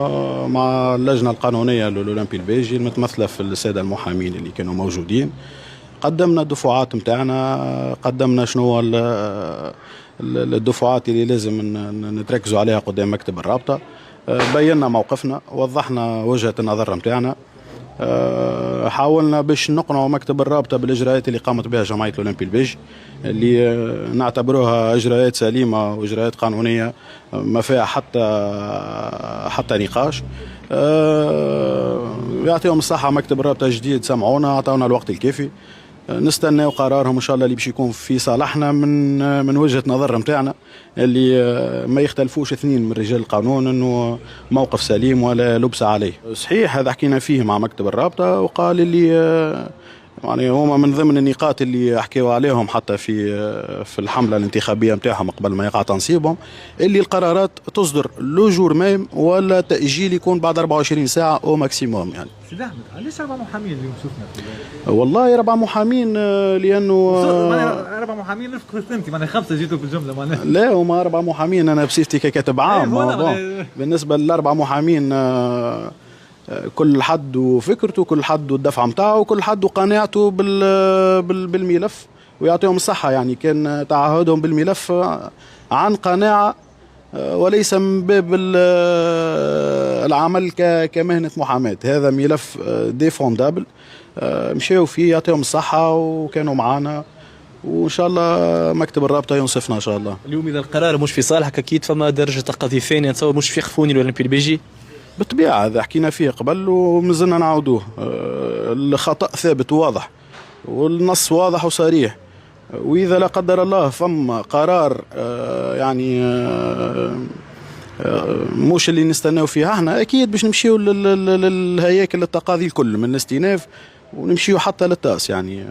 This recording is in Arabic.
مع اللجنة القانونية للأولمبي البيجي المتمثلة في السادة المحامين اللي كانوا موجودين. قدمنا الدفعات متاعنا، قدمنا شنو هو الدفعات اللي لازم نتركزوا عليها قدام مكتب الرابطة. بينا موقفنا، وضحنا وجهة النظر متاعنا. حاولنا باش نقنعوا مكتب الرابطة بالإجراءات اللي قامت بها جمعية الأولمبي البيجي، اللي نعتبروها إجراءات سليمة وإجراءات قانونية ما فيها حتى نقاش. يعطيهم الصحة مكتب الرابطة جديد، سمعونا، أعطونا الوقت الكافي. نستناو قرارهم ان شاء الله اللي باش يكون في صالحنا من وجهة نظر نتاعنا، اللي ما يختلفوش اثنين من رجال القانون انه موقف سليم ولا لبس عليه. صحيح هذا حكينا فيه مع مكتب الرابطة، وقال اللي يعني هما من ضمن النقاط اللي حكيوا عليهم حتى في الحملة الانتخابية نتاعهم قبل ما يقع تنصيبهم، اللي القرارات تصدر لو جور ميم ولا تأجيل يكون بعد 24 ساعة او ماكسيموم. يعني سيدي احمد، علاش 4 محامين اليوم شفنا في والله 4 محامين لانه 4 محامين نفقت انت معناها 5 جيتوا في الجمله معناها. لا هما 4 محامين، انا بصفتي ككاتب عام. بالنسبه ل4 محامين كل حد وفكرته، كل حد والدفعه نتاعه، وكل حد وقناعته بالملف، ويعطيهم الصحه. يعني كان تعهدهم بالملف عن قناعه وليس من باب العمل كمهنه محاماه. هذا ملف ديفوندابل، مشاو فيه، يعطيهم الصحه وكانوا معنا، وان شاء الله مكتب الرابطه ينصفنا ان شاء الله. اليوم اذا القرار مش في صالحك اكيد فما درجه قضيه ثانيه، نتصور مش في خفوني الاولمبي البيجي. بالطبيعه هذا حكينا فيه قبل ومازلنا نعاودوه. الخطا ثابت وواضح، والنص واضح وصريح. واذا لا قدر الله فما قرار يعني مش اللي نستناو فيها احنا، اكيد باش نمشيو للهياكل التقاضي الكل من الاستئناف ونمشيو حتى للتاس يعني.